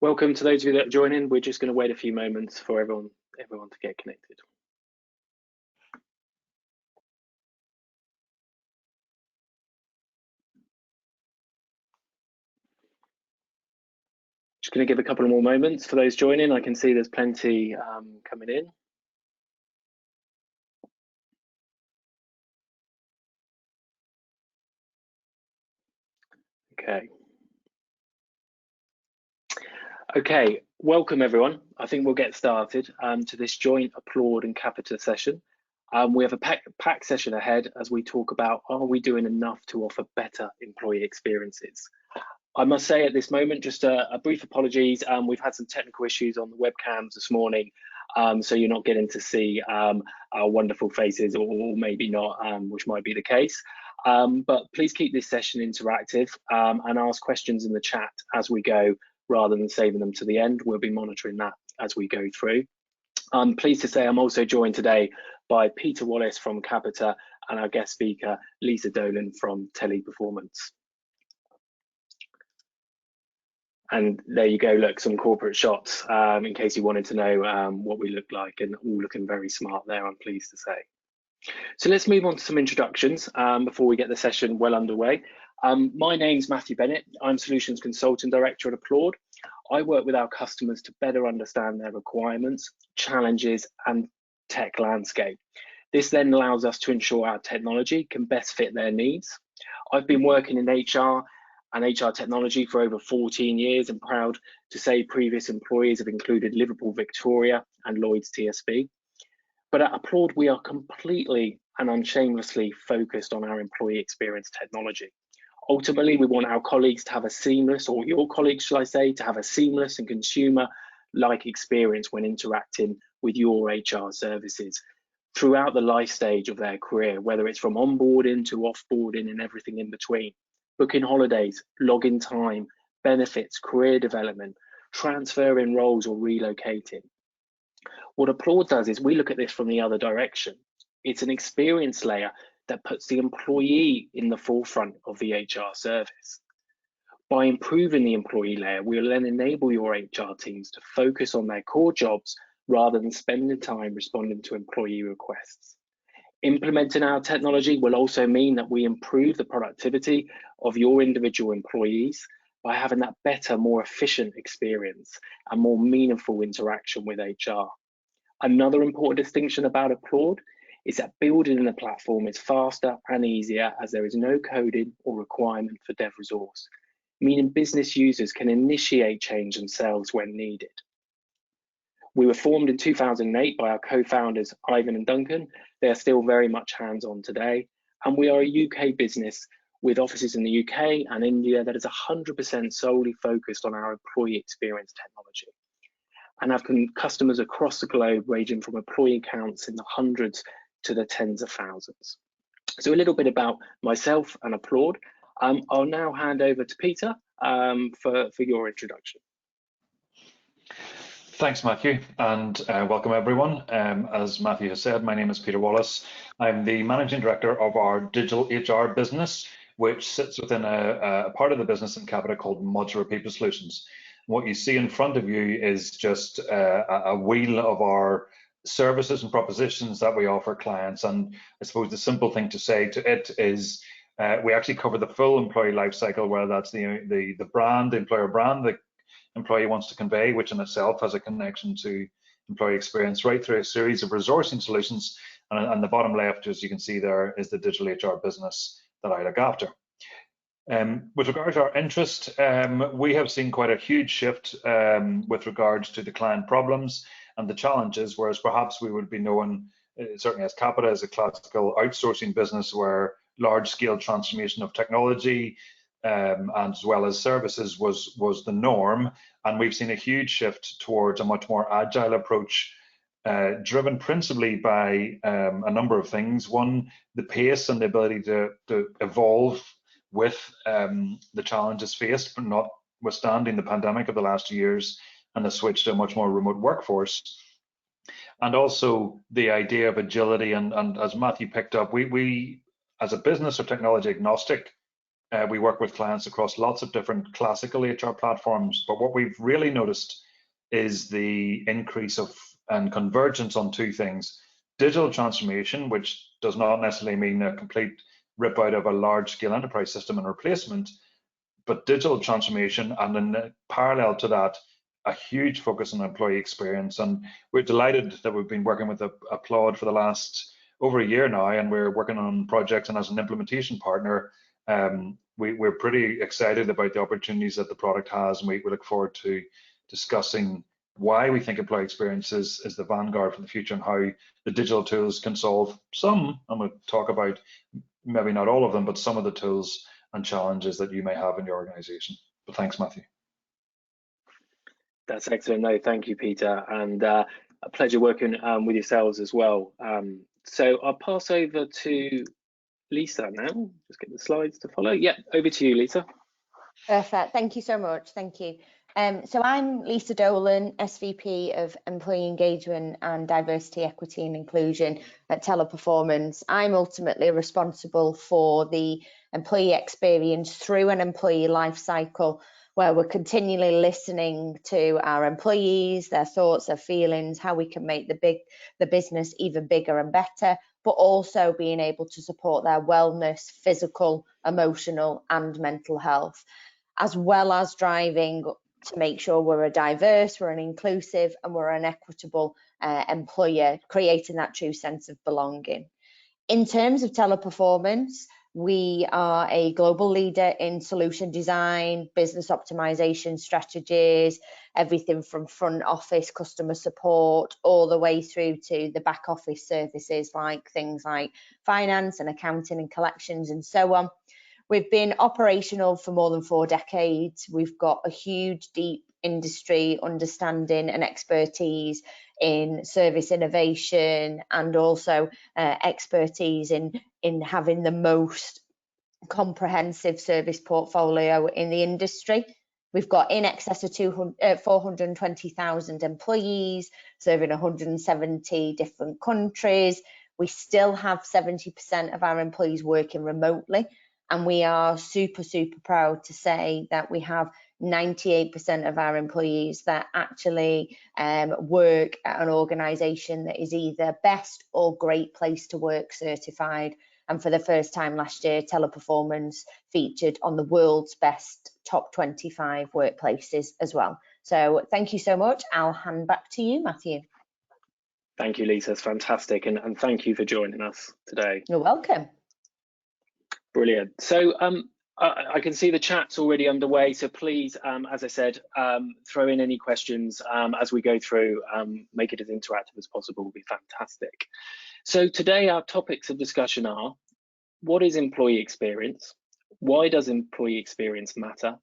Welcome to those of you that are joining. We're just going to wait a few moments for everyone to get connected. Just going to give a couple more moments for those joining. I can see there's plenty coming in. Okay, welcome everyone. I think we'll get started to this joint Applaud and Capita session. We have a packed session ahead as we talk about, are we doing enough to offer better employee experiences? I must say at this moment, just a brief apologies. We've had some technical issues on the webcams this morning, so you're not getting to see our wonderful faces, or maybe not, which might be the case. But please keep this session interactive and ask questions in the chat as we go, rather than saving them to the end. We'll be monitoring that as we go through. I'm pleased to say I'm also joined today by Peter Wallace from Capita and our guest speaker, Lisa Dolan from Teleperformance. And there you go, look, some corporate shots in case you wanted to know what we look like, and all looking very smart there, I'm pleased to say. So let's move on to some introductions before we get the session well underway. My name's Matthew Bennett. I'm Solutions Consultant Director at Applaud. I work with our customers to better understand their requirements, challenges, and tech landscape. This then allows us to ensure our technology can best fit their needs. I've been working in HR and HR technology for over 14 years, and proud to say previous employees have included Liverpool Victoria and Lloyds TSB. But at Applaud, we are completely and unshamelessly focused on our employee experience technology. Ultimately, we want our colleagues to have a seamless, or your colleagues, shall I say, to have a seamless and consumer-like experience when interacting with your HR services throughout the life stage of their career, whether it's from onboarding to offboarding and everything in between. Booking holidays, login time, benefits, career development, transferring roles or relocating. What Applaud does is we look at this from the other direction. It's an experience layer that puts the employee in the forefront of the HR service. By improving the employee layer, we will then enable your HR teams to focus on their core jobs rather than spending time responding to employee requests. Implementing our technology will also mean that we improve the productivity of your individual employees by having that better, more efficient experience and more meaningful interaction with HR. Another important distinction about Applaud is that building in the platform is faster and easier, as there is no coding or requirement for dev resource, meaning business users can initiate change themselves when needed. We were formed in 2008 by our co-founders, Ivan and Duncan. They are still very much hands-on today. And we are a UK business with offices in the UK and India that is 100% solely focused on our employee experience technology, and have customers across the globe ranging from employee counts in the hundreds to the tens of thousands. So a little bit about myself and Applaud. I'll now hand over to Peter for your introduction. Thanks, Matthew, and welcome everyone. As Matthew has said, my name is Peter Wallace. I'm the Managing Director of our digital HR business, which sits within a part of the business in Capita called Modular People Solutions. What you see in front of you is just a wheel of our services and propositions that we offer clients. And I suppose the simple thing to say to it is we actually cover the full employee life cycle, whether that's the brand, the employer brand, the employee wants to convey, which in itself has a connection to employee experience, right through a series of resourcing solutions. And the bottom left, as you can see there, is the digital HR business that I look after. With regard to our interest, we have seen quite a huge shift with regards to the client problems and the challenges, whereas perhaps we would be known, certainly as Capita, as a classical outsourcing business where large-scale transformation of technology as well as services was the norm. And we've seen a huge shift towards a much more agile approach, driven principally by a number of things. One, the pace and the ability to evolve with the challenges faced, but notwithstanding the pandemic of the last years and the switch to a much more remote workforce. And also the idea of agility, and as Matthew picked up, we as a business are technology agnostic. We work with clients across lots of different classical HR platforms, but what we've really noticed is the increase of and convergence on two things: digital transformation, which does not necessarily mean a complete rip out of a large scale enterprise system and replacement, but digital transformation, and in parallel to that, a huge focus on employee experience. And we're delighted that we've been working with Applaud for the last over a year now, and we're working on projects, and as an implementation partner, we're pretty excited about the opportunities that the product has, and we look forward to discussing why we think employee experience is the vanguard for the future, and how the digital tools can solve some, and we'll talk about maybe not all of them, but some of the tools and challenges that you may have in your organization. But thanks, Matthew. That's excellent. No, thank you, Peter, and a pleasure working with yourselves as well. So I'll pass over to Lisa now. Just get the slides to follow. Yeah, over to you, Lisa. Perfect. Thank you so much. Thank you. So I'm Lisa Dolan, SVP of Employee Engagement and Diversity, Equity and Inclusion at Teleperformance. I'm ultimately responsible for the employee experience through an employee life cycle, where we're continually listening to our employees, their thoughts, their feelings, how we can make the business even bigger and better, but also being able to support their wellness, physical, emotional and mental health, as well as driving to make sure we're a diverse, we're an inclusive and we're an equitable employer, creating that true sense of belonging. In terms of Teleperformance, we are a global leader in solution design, business optimization strategies, everything from front office customer support all the way through to the back office services, like things like finance and accounting and collections and so on. We've been operational for more than 4 decades. We've got a huge, deep industry understanding and expertise in service innovation, and also expertise in having the most comprehensive service portfolio in the industry. We've got in excess of 420,000 employees serving 170 different countries. We still have 70% of our employees working remotely, and we are super proud to say that we have 98% of our employees that actually work at an organisation that is either best or great place to work certified. And for the first time last year, Teleperformance featured on the world's best top 25 workplaces as well. So thank you so much. I'll hand back to you, Matthew. Thank you, Lisa. It's fantastic. And thank you for joining us today. You're welcome. Brilliant. So I can see the chat's already underway. So please, as I said, throw in any questions as we go through. Make it as interactive as possible will be fantastic. So today our topics of discussion are: what is employee experience? Why does employee experience matter?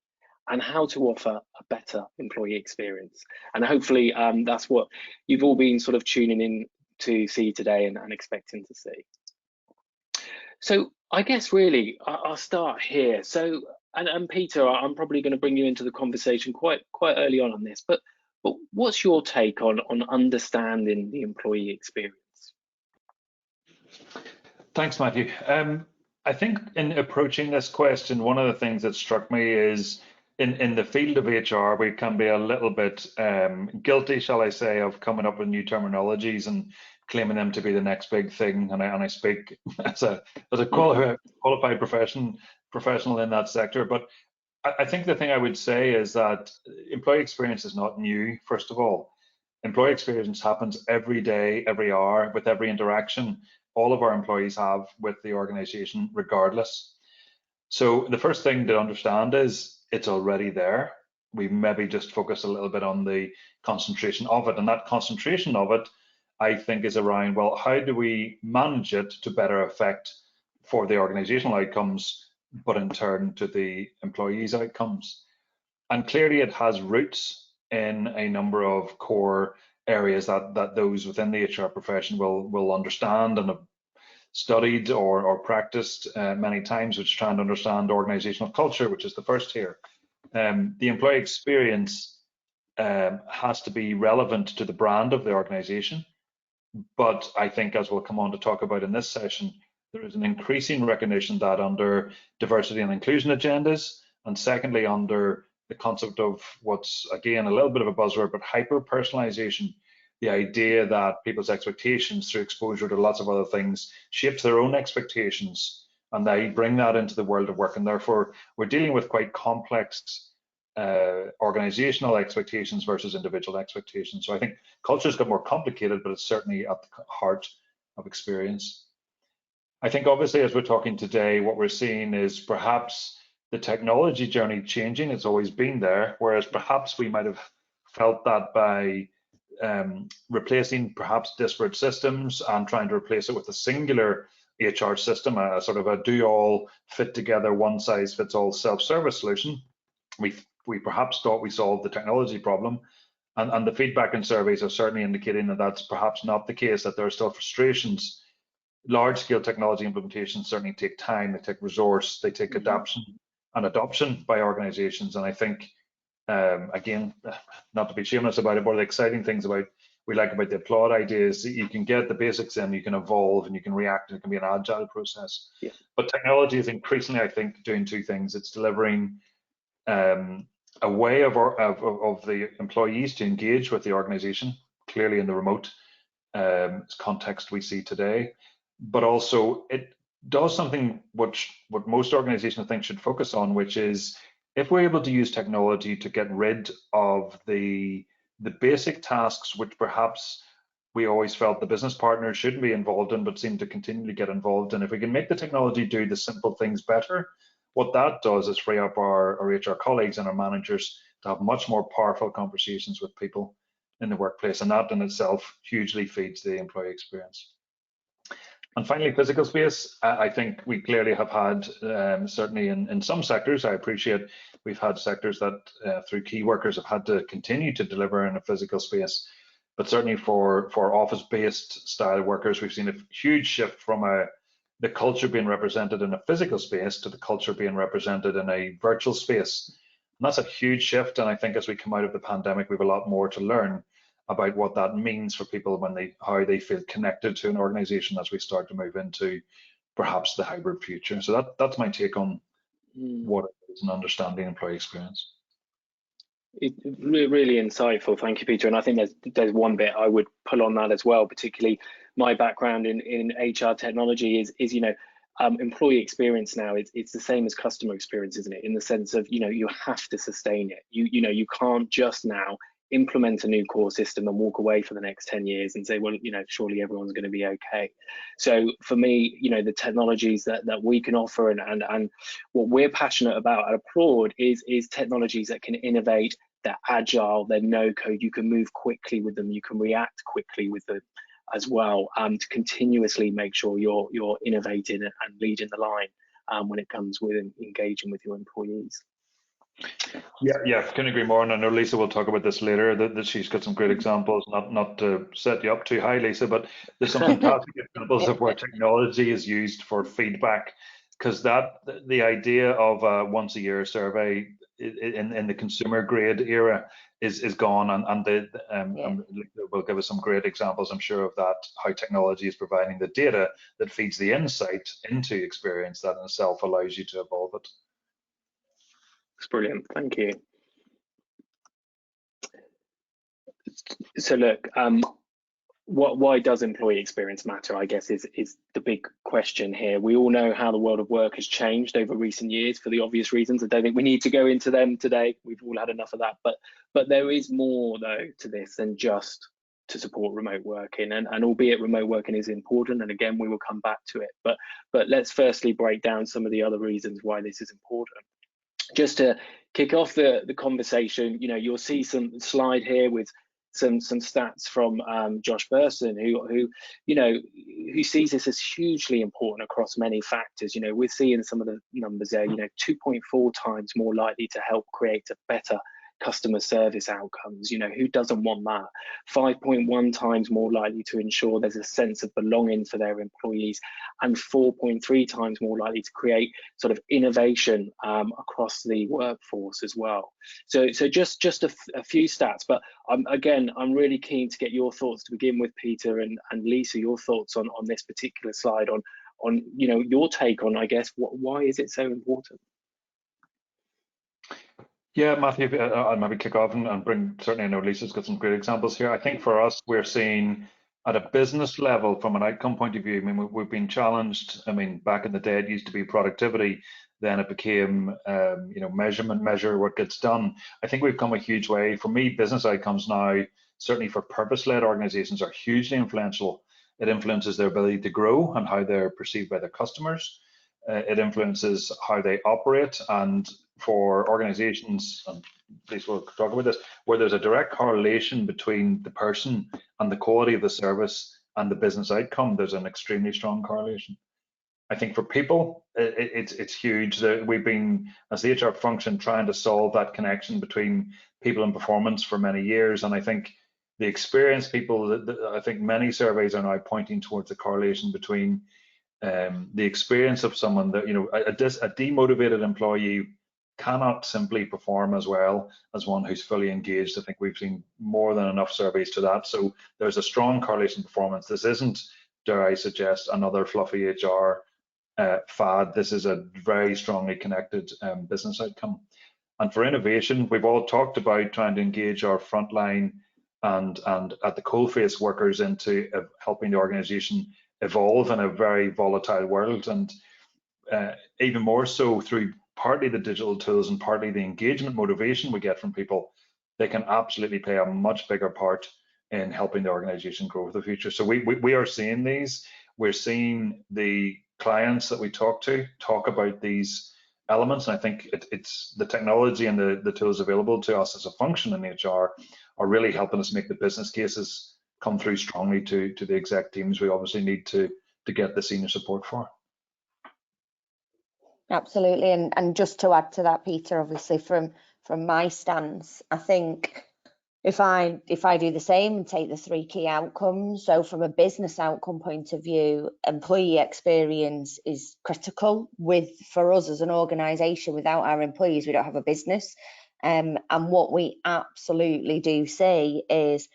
And how to offer a better employee experience. And hopefully that's what you've all been sort of tuning in to see today and expecting to see. So I guess really I'll start here. So, and Peter, I'm probably going to bring you into the conversation quite early on this, but what's your take on understanding the employee experience? Thanks, Matthew. I think in approaching this question, one of the things that struck me is in the field of HR, we can be a little bit guilty, shall I say, of coming up with new terminologies and claiming them to be the next big thing. And I speak as a qualified professional in that sector. But I think the thing I would say is that employee experience is not new, first of all. Employee experience happens every day, every hour, with every interaction all of our employees have with the organization, regardless. So the first thing to understand is it's already there. We maybe just focus a little bit on the concentration of it. And that concentration of it, I think, is around, well, how do we manage it to better effect for the organizational outcomes, but in turn to the employees' outcomes? And clearly it has roots in a number of core areas that those within the HR profession will understand and have studied or practiced many times, which is trying to understand organizational culture, which is the first here. The employee experience has to be relevant to the brand of the organization. But I think, as we'll come on to talk about in this session, there is an increasing recognition that under diversity and inclusion agendas, and secondly, under the concept of what's, again, a little bit of a buzzword, but hyper-personalization, the idea that people's expectations through exposure to lots of other things shapes their own expectations, and they bring that into the world of work, and therefore we're dealing with quite complex organizational expectations versus individual expectations. So I think culture's got more complicated, but it's certainly at the heart of experience. I think obviously as we're talking today, what we're seeing is perhaps the technology journey changing. It's always been there, whereas perhaps we might have felt that by replacing perhaps disparate systems and trying to replace it with a singular HR system, a sort of a do-all, fit-together, one-size-fits-all self-service solution. We perhaps thought we solved the technology problem, and the feedback and surveys are certainly indicating that that's perhaps not the case, that there are still frustrations. Large-scale technology implementations certainly take time, they take resource, they take adaptation and adoption by organizations, and I think, again, not to be shameless about it, one of the exciting things we like about the Applaud idea is that you can get the basics in, you can evolve and you can react, and it can be an agile process. Yeah. But technology is increasingly, I think, doing two things. It's delivering a way of the employees to engage with the organization, clearly in the remote context we see today, but also it does something what most organizations I think should focus on, which is if we're able to use technology to get rid of the basic tasks which perhaps we always felt the business partners shouldn't be involved in, but seem to continually get involved in. If we can make the technology do the simple things better, what that does is free up our HR colleagues and our managers to have much more powerful conversations with people in the workplace, and that in itself hugely feeds the employee experience. And finally, physical space. I think we clearly have had, certainly in some sectors, I appreciate we've had sectors that through key workers have had to continue to deliver in a physical space, but certainly for office-based style workers, we've seen a huge shift from the culture being represented in a physical space to the culture being represented in a virtual space. And that's a huge shift, and I think as we come out of the pandemic, we have a lot more to learn about what that means for people how they feel connected to an organization as we start to move into perhaps the hybrid future. So that's my take on what it is and understanding employee experience. Really insightful, thank you, Peter. And I think there's one bit I would pull on that as well, particularly my background in HR technology is employee experience now. It's the same as customer experience, isn't it? In the sense of you have to sustain it. You can't just now implement a new core system and walk away for the next 10 years and say, well, surely everyone's going to be okay. So for me, the technologies that we can offer and what we're passionate about at Applaud is technologies that can innovate, they're agile, they're no code, you can move quickly with them, you can react quickly with them as well, to continuously make sure you're innovating and leading the line when it comes with engaging with your employees. Yeah, couldn't agree more. And I know Lisa will talk about this later, that she's got some great examples, not to set you up too high, Lisa, but there's some fantastic examples of where technology is used for feedback, because the idea of a once a year survey in the consumer grade era is gone, and will give us some great examples, I'm sure, of that, how technology is providing the data that feeds the insight into experience that in itself allows you to evolve it. It's brilliant, thank you. So look, why does employee experience matter, I guess, is the big question here. We all know how the world of work has changed over recent years for the obvious reasons. I don't think we need to go into them today. We've all had enough of that. But there is more, though, to this than just to support remote working. And albeit remote working is important, and again, we will come back to it. But let's firstly break down some of the other reasons why this is important. Just to kick off the conversation, you'll see some slide here with some stats from Josh Burson, who sees this as hugely important across many factors. We're seeing some of the numbers there. 2.4 times more likely to help create a better customer service outcomes. Who doesn't want that? 5.1 times more likely to ensure there's a sense of belonging for their employees, and 4.3 times more likely to create sort of innovation across the workforce as well. So just a few stats, but again, I'm really keen to get your thoughts to begin with, Peter, and Lisa, your thoughts on this particular slide on on your take on, I guess, why is it so important? Yeah, Matthew, I'll maybe kick off and bring, certainly I know Lisa's got some great examples here. I think for us, we're seeing at a business level, from an outcome point of view, I mean, we've been challenged. I mean, back in the day, it used to be productivity, then it became, measurement, measure what gets done. I think we've come a huge way. For me, business outcomes now, certainly for purpose-led organizations, are hugely influential. It influences their ability to grow and how they're perceived by their customers. It influences how they operate, and for organizations, and please we'll talk about this, where there's a direct correlation between the person and the quality of the service and the business outcome, there's an extremely strong correlation. I think for people, it's huge. We've been, as the HR function, trying to solve that connection between people and performance for many years, and I think the experienced people, I think many surveys are now pointing towards the correlation between the experience of someone that, a demotivated employee cannot simply perform as well as one who's fully engaged. I think we've seen more than enough surveys to that. So there's a strong correlation performance. This isn't, dare I suggest, another fluffy HR fad. This is a very strongly connected business outcome. And for innovation, we've all talked about trying to engage our frontline and at the coalface workers into helping the organization evolve in a very volatile world, and even more so through partly the digital tools and partly the engagement motivation we get from people. They can absolutely play a much bigger part in helping the organization grow for the future. So we are seeing these. We're seeing the clients that we talk to talk about these elements, and I think it's the technology and the tools available to us as a function in HR are really helping us make the business cases come through strongly to the exec teams. We obviously need to get the senior support for. Absolutely, and just to add to that, Peter, obviously from my stance, I think if I do the same and take the 3 key outcomes, so from a business outcome point of view, employee experience is critical. For us as an organisation, without our employees, we don't have a business. And what we absolutely do see is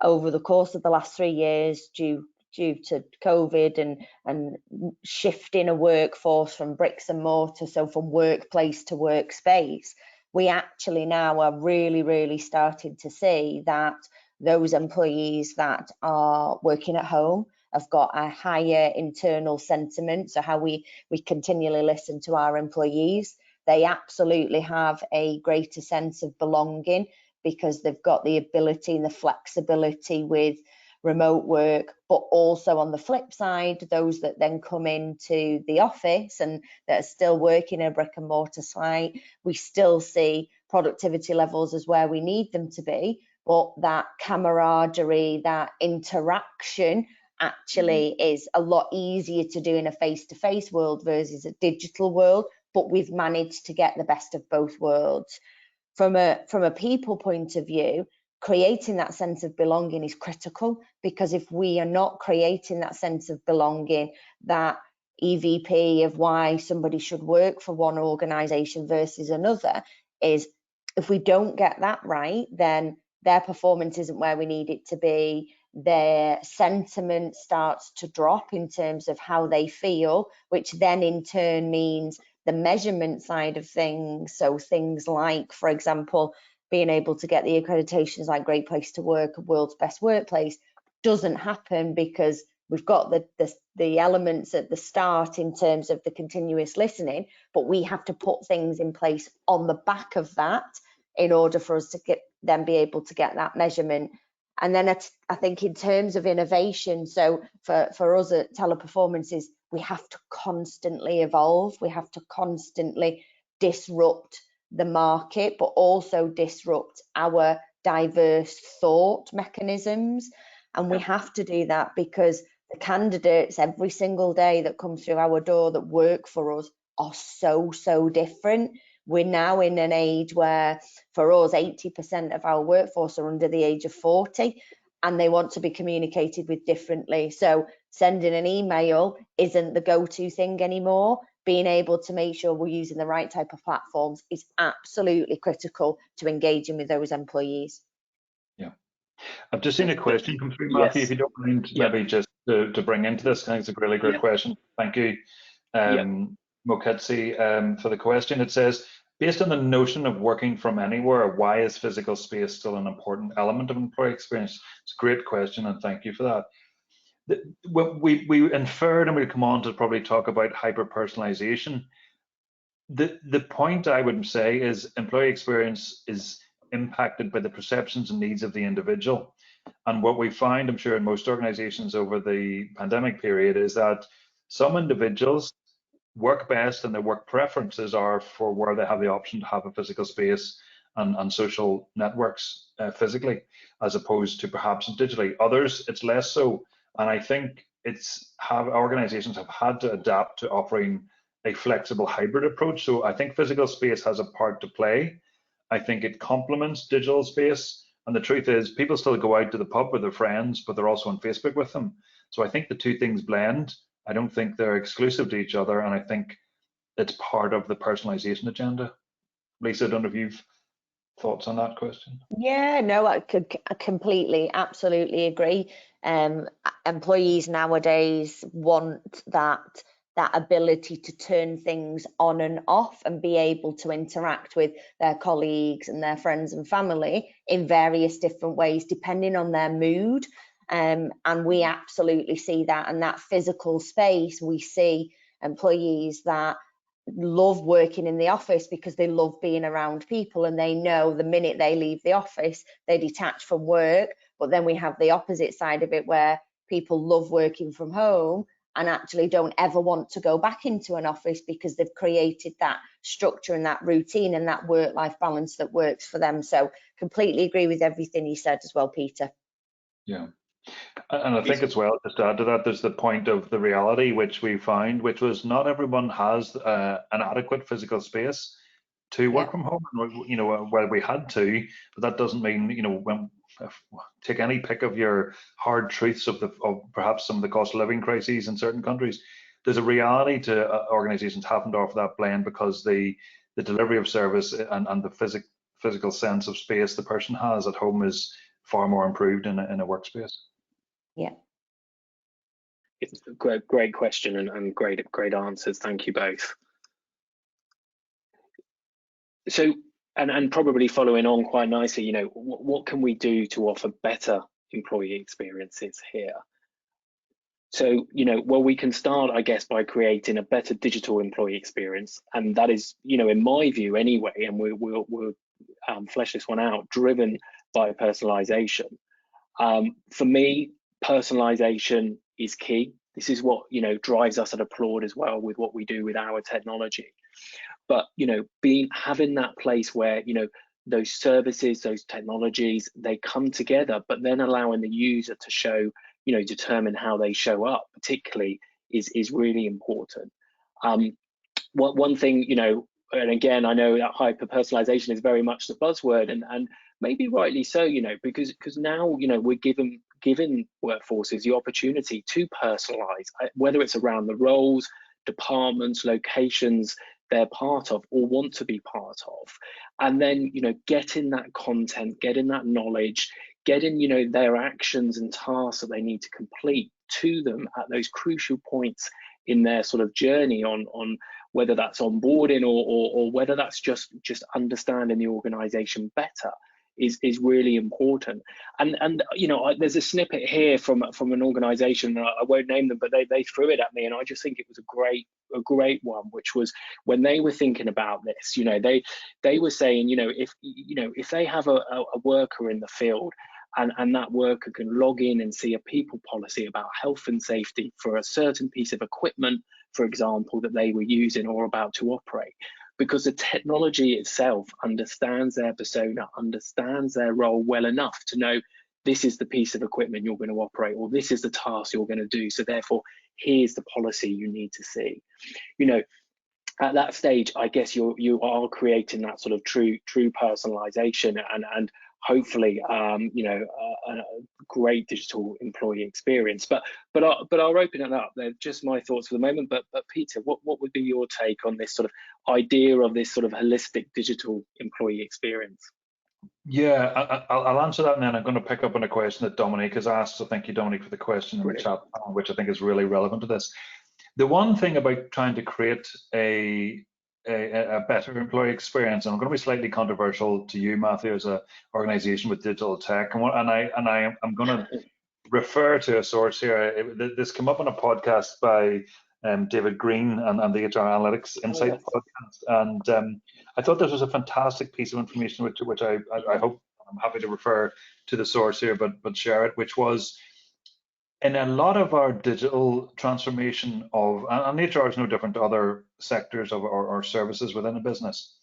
over the course of the last 3 years, due to COVID and shifting a workforce from bricks and mortar, so from workplace to workspace, we actually now are really starting to see that those employees that are working at home have got a higher internal sentiment. So how we continually listen to our employees, they absolutely have a greater sense of belonging because they've got the ability and the flexibility with remote work, but also on the flip side, those that then come into the office and that are still working in a brick and mortar site, we still see productivity levels as where we need them to be, but that camaraderie, that interaction actually is a lot easier to do in a face-to-face world versus a digital world, but we've managed to get the best of both worlds. From a people point of view, creating that sense of belonging is critical, because if we are not creating that sense of belonging, that EVP of why somebody should work for one organisation versus another is, if we don't get that right, then their performance isn't where we need it to be. Their sentiment starts to drop in terms of how they feel, which then in turn means the measurement side of things. So things like, for example, being able to get the accreditations like Great Place to Work, World's Best Workplace, doesn't happen because we've got the elements at the start in terms of the continuous listening, but we have to put things in place on the back of that in order for us to be able to get that measurement. And then I think in terms of innovation, so for us at Teleperformance is we have to constantly evolve, we have to constantly disrupt the market, but also disrupt our diverse thought mechanisms. And we have to do that because the candidates every single day that come through our door that work for us are so different. We're now in an age where, for us, 80% of our workforce are under the age of 40, and they want to be communicated with differently. So sending an email isn't the go-to thing anymore. Being able to make sure we're using the right type of platforms is absolutely critical to engaging with those employees. Yeah, I've just seen a question come through, Matthew, if Yes. you don't mind, Yep. maybe just to bring into this. I think it's a really great Yep. question. Thank you, Yep. Moketsi, for the question. It says, based on the notion of working from anywhere, why is physical space still an important element of employee experience? It's a great question, and thank you for that. We inferred, and we'll come on to probably talk about hyper-personalization. The point I would say is employee experience is impacted by the perceptions and needs of the individual. And what we find, I'm sure, in most organizations over the pandemic period is that some individuals work best and their work preferences are for where they have the option to have a physical space and social networks physically, as opposed to perhaps digitally. Others, it's less so. And I think organizations have had to adapt to offering a flexible hybrid approach. So I think physical space has a part to play. I think it complements digital space. And the truth is, people still go out to the pub with their friends, but they're also on Facebook with them. So I think the two things blend. I don't think they're exclusive to each other. And I think it's part of the personalization agenda. Lisa, I don't know if you've thoughts on that question. Yeah, no, I completely, absolutely agree. Employees nowadays want that ability to turn things on and off and be able to interact with their colleagues and their friends and family in various different ways, depending on their mood. And we absolutely see that. And that physical space, we see employees that love working in the office because they love being around people, and they know the minute they leave the office, they detach from work. But then we have the opposite side of it, where people love working from home and actually don't ever want to go back into an office because they've created that structure and that routine and that work-life balance that works for them. So completely agree with everything you said as well, Peter. Yeah. And I think as well, just to add to that, there's the point of the reality which we found, which was not everyone has an adequate physical space to work from home. Well, we had to, but that doesn't mean, take any pick of your hard truths of perhaps some of the cost of living crises in certain countries. There's a reality to organizations having to offer that blend, because the delivery of service and the physical sense of space the person has at home is far more improved in a workspace. Yeah. It's a great question and great answers. Thank you both. So, and probably following on quite nicely, what can we do to offer better employee experiences here? So, well, we can start, I guess, by creating a better digital employee experience. And that is, in my view anyway, and we'll flesh this one out, driven by personalization. For me, personalization is key. This is what, drives us at Applaud as well with what we do with our technology. But, having that place where, those services, those technologies, they come together, but then allowing the user to show, determine how they show up, particularly, is really important. One thing, and again, I know that hyper personalization is very much the buzzword, and maybe rightly so, because now, we're giving workforces the opportunity to personalize, whether it's around the roles, departments, locations they're part of or want to be part of, and then getting that content, getting that knowledge, getting their actions and tasks that they need to complete to them at those crucial points in their sort of journey on whether that's onboarding or whether that's just understanding the organization better is really important. And there's a snippet here from an organization, I won't name them, but they threw it at me, and I just think it was a great one, which was when they were thinking about this, they were saying, if they have a worker in the field and that worker can log in and see a people policy about health and safety for a certain piece of equipment, for example, that they were using or about to operate, because the technology itself understands their persona, understands their role well enough to know this is the piece of equipment you're going to operate, or this is the task you're going to do. So therefore, here's the policy you need to see. At that stage, I guess you are creating that sort of true personalization and hopefully a great digital employee experience. But I'll open it up. They're just my thoughts for the moment. But Peter, what would be your take on this sort of idea of this sort of holistic digital employee experience? Yeah, I'll answer that, and then I'm going to pick up on a question that Dominique has asked. So thank you, Dominique, for the question in the Brilliant. chat, which I think is really relevant to this. The one thing about trying to create a better employee experience, and I'm going to be slightly controversial to you, Matthew, as an organisation with digital tech, and I'm going to refer to a source here. This came up on a podcast by David Green and the HR Analytics Insight podcast, and I thought this was a fantastic piece of information, which I hope, I'm happy to refer to the source here, but share it, which was in a lot of our digital transformation of, and HR is no different to other sectors of or services within a business.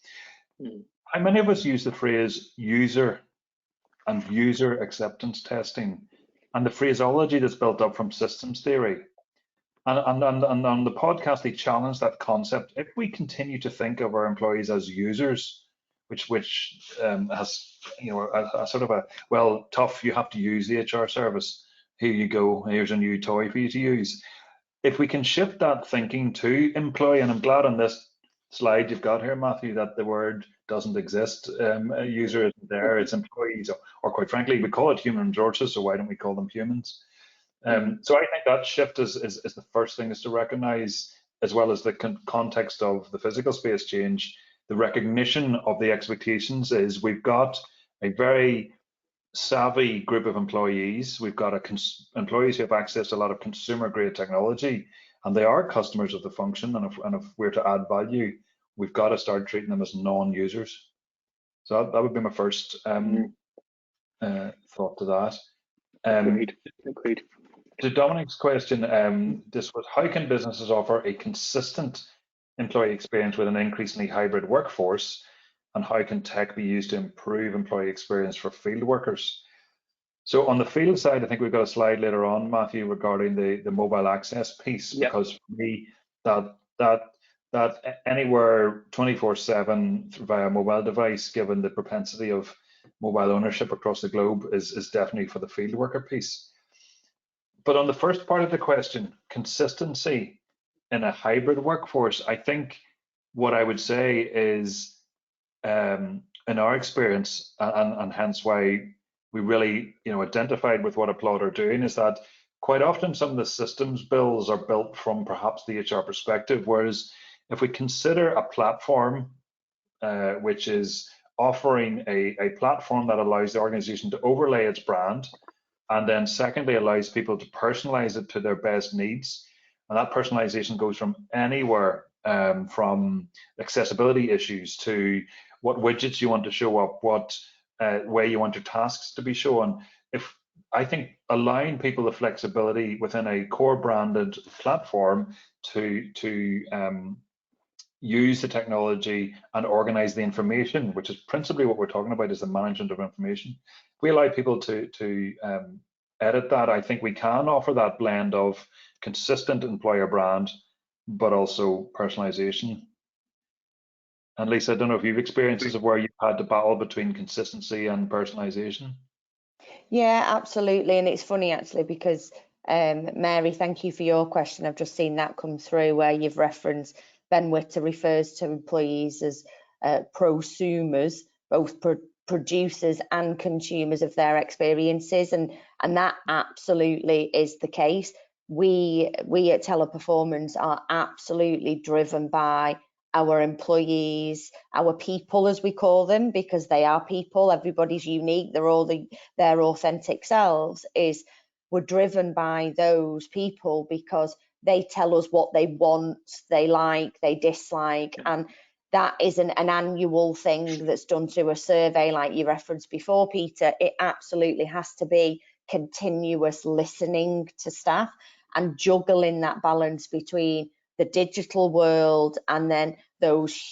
How many of us use the phrase user and user acceptance testing, and the phraseology that's built up from systems theory? And on the podcast, they challenged that concept. If we continue to think of our employees as users, which has, you know, a sort of a, well, tough, you have to use the HR service. Here you go, here's a new toy for you to use. If we can shift that thinking to employee, and I'm glad on this slide you've got here, Matthew, that the word doesn't exist. A user isn't there, it's employees, or quite frankly, we call it human resources, so why don't we call them humans? So I think that shift is the first thing is to recognize, as well as the context of the physical space change, the recognition of the expectations is we've got a very savvy group of employees. We've got employees who have access to a lot of consumer grade technology, and they are customers of the function. And if we're to add value, we've got to start treating them as non-users. So that would be my first thought to that. Agreed. To Dominic's question, this was, how can businesses offer a consistent employee experience with an increasingly hybrid workforce, and how can tech be used to improve employee experience for field workers? So on the field side, I think we've got a slide later on, Matthew, regarding the mobile access piece, because for me, that anywhere 24/7 via mobile device, given the propensity of mobile ownership across the globe, is definitely for the field worker piece. But on the first part of the question, consistency in a hybrid workforce, I think what I would say is, in our experience, and hence why we really, identified with what Applaud are doing, is that quite often some of the systems builds are built from perhaps the HR perspective, whereas if we consider a platform which is offering a platform that allows the organization to overlay its brand, and then secondly allows people to personalize it to their best needs, and that personalization goes from anywhere, from accessibility issues to what widgets you want to show up, what way you want your tasks to be shown. If I think allowing people the flexibility within a core branded platform to use the technology and organize the information, which is principally what we're talking about, is the management of information. If we allow people to edit that, I think we can offer that blend of consistent employer brand, but also personalization. And Lisa, I don't know if you've experiences of where you've had to battle between consistency and personalization. Yeah, absolutely. And it's funny actually, because Mary, thank you for your question. I've just seen that come through where you've referenced Ben Witter refers to employees as prosumers, both producers and consumers of their experiences, and that absolutely is the case. We at Teleperformance are absolutely driven by our employees, our people, as we call them, because they are people. Everybody's unique. They're all their authentic selves. We're driven by those people because they tell us what they want, they like, they dislike, and that isn't an annual thing that's done through a survey like you referenced before, Peter. It absolutely has to be continuous listening to staff and juggling that balance between the digital world and then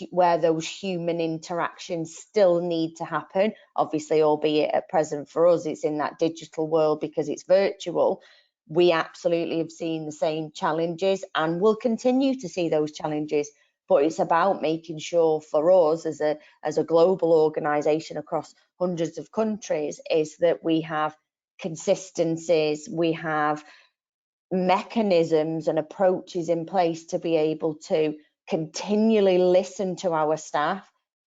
where those human interactions still need to happen. Obviously, albeit at present for us, it's in that digital world because it's virtual. We absolutely have seen the same challenges and will continue to see those challenges. But it's about making sure for us as a global organisation across hundreds of countries is that we have consistencies, we have mechanisms and approaches in place to be able to continually listen to our staff,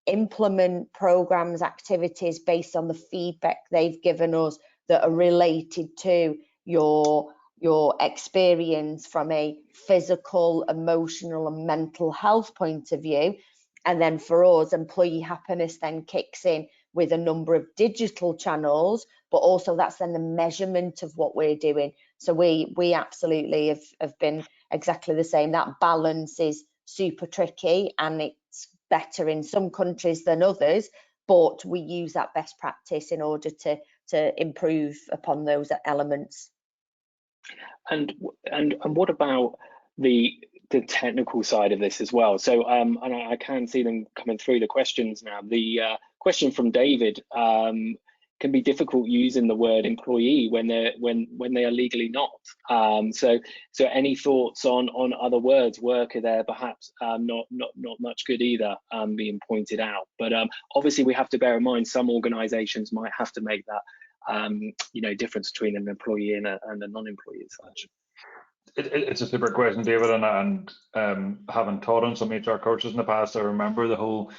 implement programs, activities based on the feedback they've given us that are related to your experience from a physical, emotional and mental health point of view. And then for us, employee happiness then kicks in with a number of digital channels, but also that's then the measurement of what we're doing. So we absolutely have been exactly the same. That balance is super tricky, and it's better in some countries than others, but we use that best practice in order to improve upon those elements. And what about the technical side of this as well? So and I can see them coming through the questions now. The question from David, can be difficult using the word employee when they are legally not. So any thoughts on other words? Worker there perhaps not much good either, being pointed out. But obviously we have to bear in mind some organisations might have to make that difference between an employee and a non-employee as such. It's a super question, David, and having taught on some HR courses in the past, I remember the whole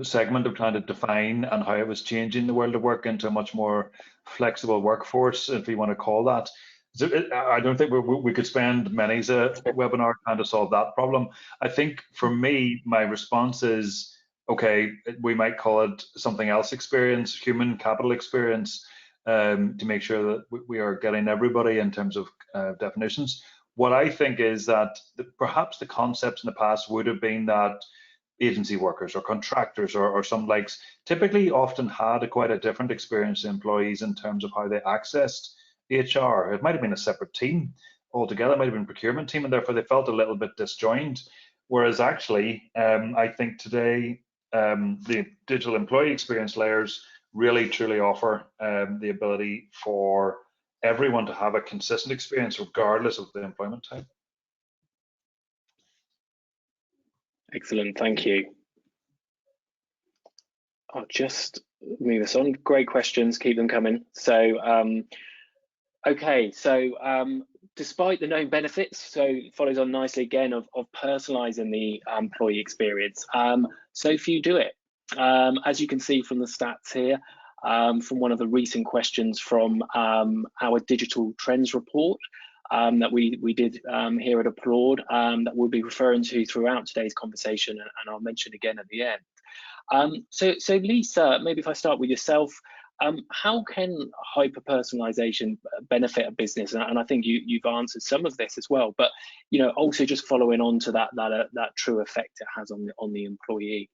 segment of trying to define and how it was changing the world of work into a much more flexible workforce, if you want to call that. So I don't think we could spend many a webinar trying to solve that problem. I think for me, my response is, okay, we might call it something else experience, human capital experience, to make sure that we are getting everybody in terms of definitions. What I think is that perhaps the concepts in the past would have been that agency workers or contractors or some likes typically often had quite a different experience to employees in terms of how they accessed HR. It might have been a separate team altogether, it might have been a procurement team, and therefore they felt a little bit disjoined. Whereas actually, I think today the digital employee experience layers really truly offer the ability for everyone to have a consistent experience regardless of the employment type. Excellent, thank you. I'll just move us on. Great questions, keep them coming. So, okay, so despite the known benefits, so it follows on nicely again of personalizing the employee experience, so few do it. As you can see from the stats here, from one of the recent questions from our digital trends report that we did here at Applaud, that we'll be referring to throughout today's conversation, and I'll mention again at the end. So Lisa, maybe if I start with yourself, how can hyper-personalization benefit a business? And I think you've answered some of this as well, but also just following on to that true effect it has on the employee.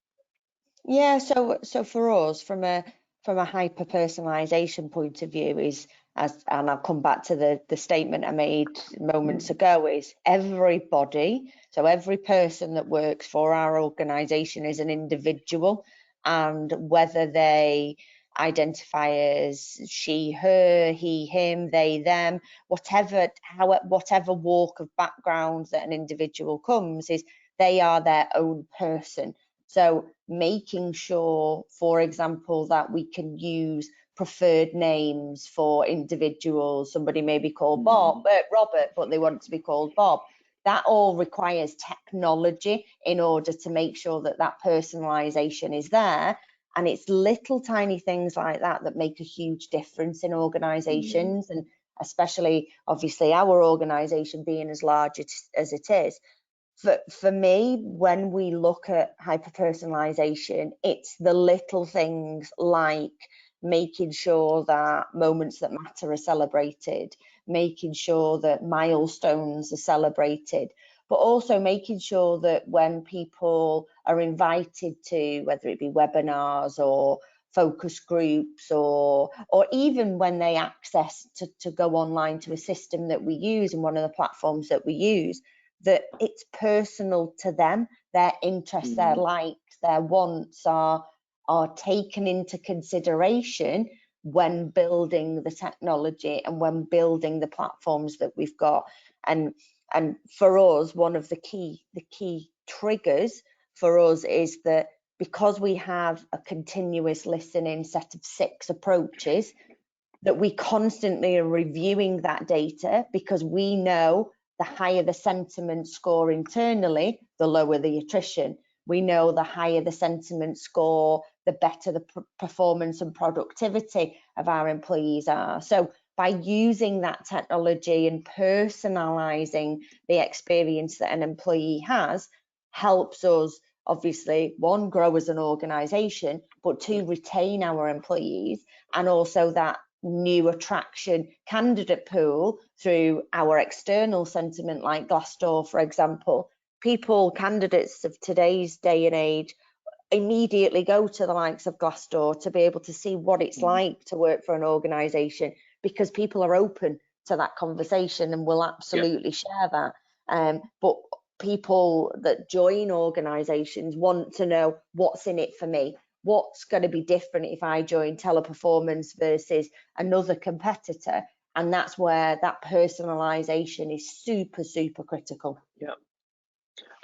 Yeah, so for us, from a hyper-personalization point of view, and I'll come back to the statement I made moments ago, is everybody, so every person that works for our organisation is an individual, and whether they identify as she, her, he, him, they, them, whatever walk of background that an individual comes, is they are their own person. So making sure, for example, that we can use preferred names for individuals. Somebody may be called Robert, but they want to be called Bob. That all requires technology in order to make sure that personalization is there. And it's little tiny things like that that make a huge difference in organizations, and especially obviously our organization being as large as it is. For me, when we look at hyper-personalization, it's the little things like making sure that moments that matter are celebrated, making sure that milestones are celebrated, but also making sure that when people are invited to, whether it be webinars or focus groups, or even when they access to go online to a system that we use and one of the platforms that we use, that it's personal to them, their interests, their likes, their wants are taken into consideration when building the technology and when building the platforms that we've got. And for us, one of the key triggers for us is that because we have a continuous listening set of 6 approaches, that we constantly are reviewing that data, because we know the higher the sentiment score internally, the lower the attrition. we know the higher the sentiment score, the better the performance and productivity of our employees are. So by using that technology and personalizing the experience that an employee has, helps us obviously, one, grow as an organization, but two, retain our employees, and also that new attraction candidate pool through our external sentiment like Glassdoor, for example. Candidates of today's day and age immediately go to the likes of Glassdoor to be able to see what it's like to work for an organisation, because people are open to that conversation and will absolutely share that. But people that join organisations want to know what's in it for me. What's going to be different if I join Teleperformance versus another competitor? And that's where that personalisation is super, super critical. Yeah,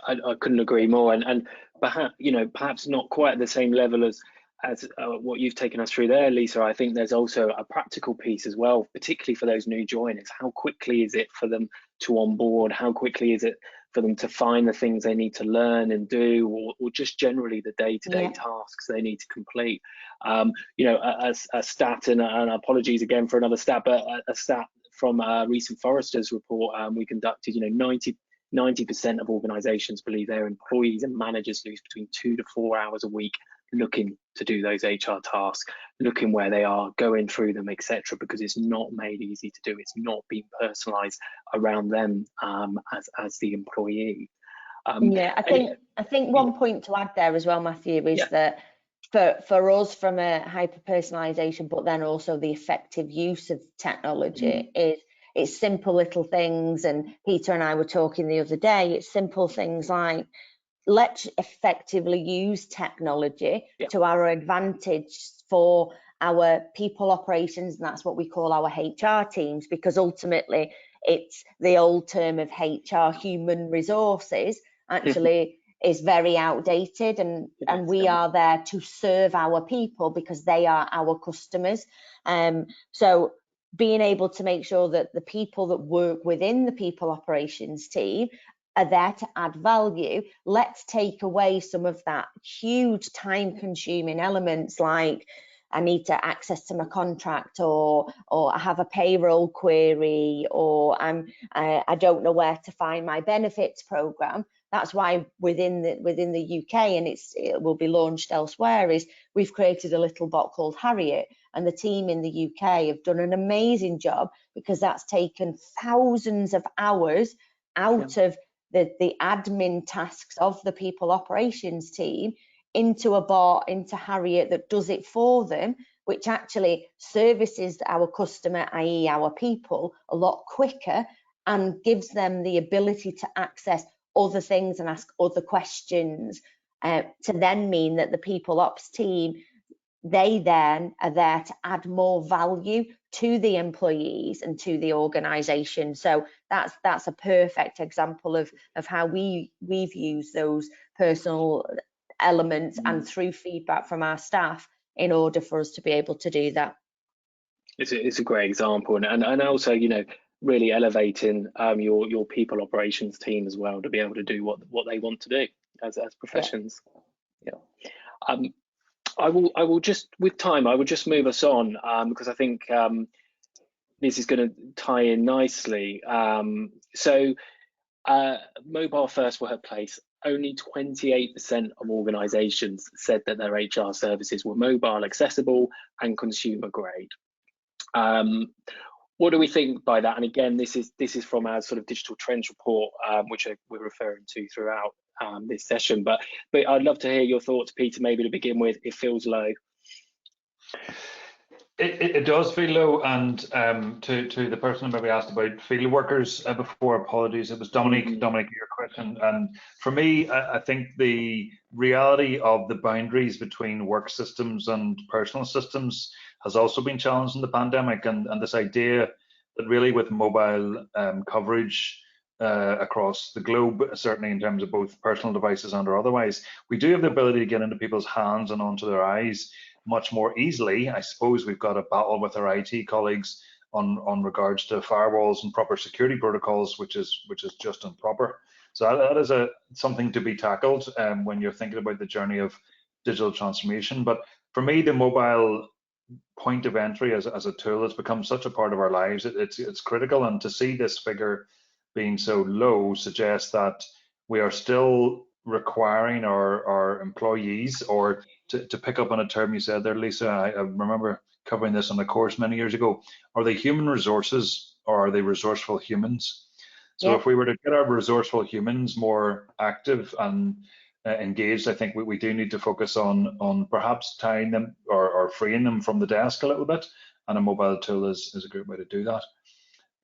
I couldn't agree more. And perhaps, perhaps not quite at the same level as what you've taken us through there, Lisa. I think there's also a practical piece as well, particularly for those new joiners. How quickly is it for them to onboard? How quickly is it for them to find the things they need to learn and do, or just generally the day-to-day tasks they need to complete? A stat, and apologies again for another stat, but a stat from a recent Forrester's report we conducted, 90% of organizations believe their employees and managers lose between 2 to 4 hours a week looking to do those HR tasks, looking where they are, going through them, etc., because it's not made easy to do. It's not being personalized around them as the employee. I think one point to add there as well, Matthew, is that for us, from a hyper personalization, but then also the effective use of technology, it's simple little things. And Peter and I were talking the other day, it's simple things like, let's effectively use technology to our advantage for our people operations, and that's what we call our HR teams, because ultimately it's the old term of HR, human resources, actually is very outdated, and we are there to serve our people because they are our customers. So being able to make sure that the people that work within the people operations team are there to add value. Let's take away some of that huge time consuming elements like I need to access to my contract, or I have a payroll query, or I don't know where to find my benefits program. That's why within the UK, and it will be launched elsewhere, is we've created a little bot called Harriet, and the team in the UK have done an amazing job, because that's taken thousands of hours out of the admin tasks of the people operations team into a bot, into Harriet, that does it for them, which actually services our customer, i.e. our people, a lot quicker, and gives them the ability to access other things and ask other questions, to then mean that the people ops team, they then are there to add more value to the employees and to the organization. So that's a perfect example of how we've used those personal elements and through feedback from our staff in order for us to be able to do that. It's a great example, and also, really elevating your people operations team as well, to be able to do what they want to do as professions. I will just, with time, I will just move us on, because I think this is going to tie in nicely. So mobile first workplace, only 28% of organizations said that their HR services were mobile accessible and consumer grade. What do we think by that? And again, this is from our sort of digital trends report, which we're referring to throughout this session. But I'd love to hear your thoughts, Peter. Maybe to begin with, it feels low. It does feel low, and to the person who maybe asked about field workers before, apologies, it was Dominic, your question. And for me, I think the reality of the boundaries between work systems and personal systems has also been challenged in the pandemic, and this idea that really with mobile coverage across the globe, certainly in terms of both personal devices and or otherwise, we do have the ability to get into people's hands and onto their eyes much more easily. I suppose we've got a battle with our IT colleagues on regards to firewalls and proper security protocols, which is just improper. So that is something to be tackled when you're thinking about the journey of digital transformation. But for me, the mobile point of entry as a tool has become such a part of our lives. It's critical, and to see this figure being so low suggests that we are still requiring our employees, or to pick up on a term you said there, Lisa, I remember covering this on a course many years ago, are they human resources or are they resourceful humans? So if we were to get our resourceful humans more active and engaged, I think we do need to focus on perhaps tying them or freeing them from the desk a little bit, and a mobile tool is a great way to do that.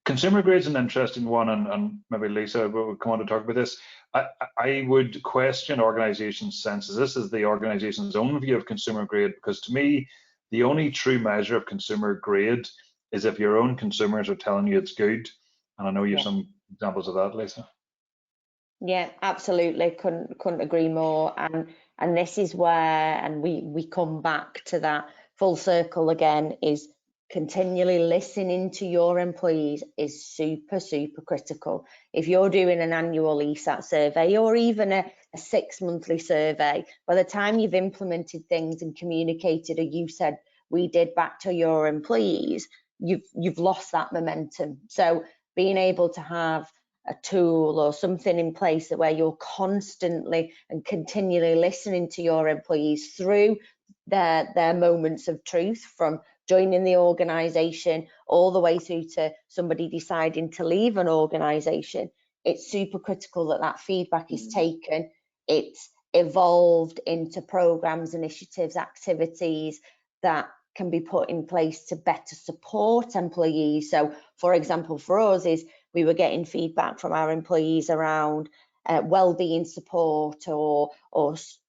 Consumer grade is an interesting one, and maybe Lisa will come on to talk about this. I would question organizations' senses. This is the organization's own view of consumer grade, because to me, the only true measure of consumer grade is if your own consumers are telling you it's good. And I know you have some examples of that, Lisa. Yeah, absolutely. Couldn't agree more. And this is where, and we come back to that full circle again, is continually listening to your employees is super critical. If you're doing an annual ESAT survey, or even a 6-monthly survey, by the time you've implemented things and communicated, or you said we did back to your employees, you've lost that momentum. So being able to have a tool or something in place where you're constantly and continually listening to your employees through their moments of truth, from joining the organization all the way through to somebody deciding to leave an organization, it's super critical that that feedback is taken, it's evolved into programs, initiatives, activities that can be put in place to better support employees. So for example, for us, is we were getting feedback from our employees around well-being support or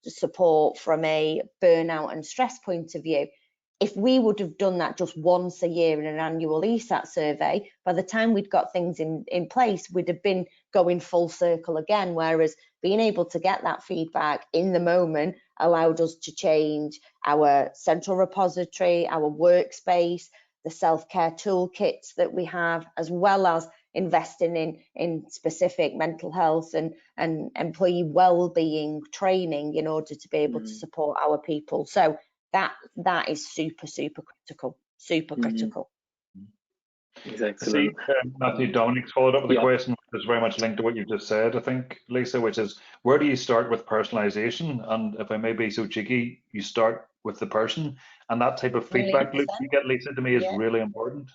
support from a burnout and stress point of view. If we would have done that just once a year in an annual ESAT survey, by the time we'd got things in place, we'd have been going full circle again. Whereas being able to get that feedback in the moment allowed us to change our central repository, our workspace, the self-care toolkits that we have, as well as investing in specific mental health and employee well-being training in order to be able to support our people. So that is super critical, critical. It's excellent. See, Matthew, Dominic's followed up with a question which is very much linked to what you just said, I think, Lisa, which is, where do you start with personalization? And if I may be so cheeky, you start with the person, and that type of feedback loop you get, Lisa, to me is really important.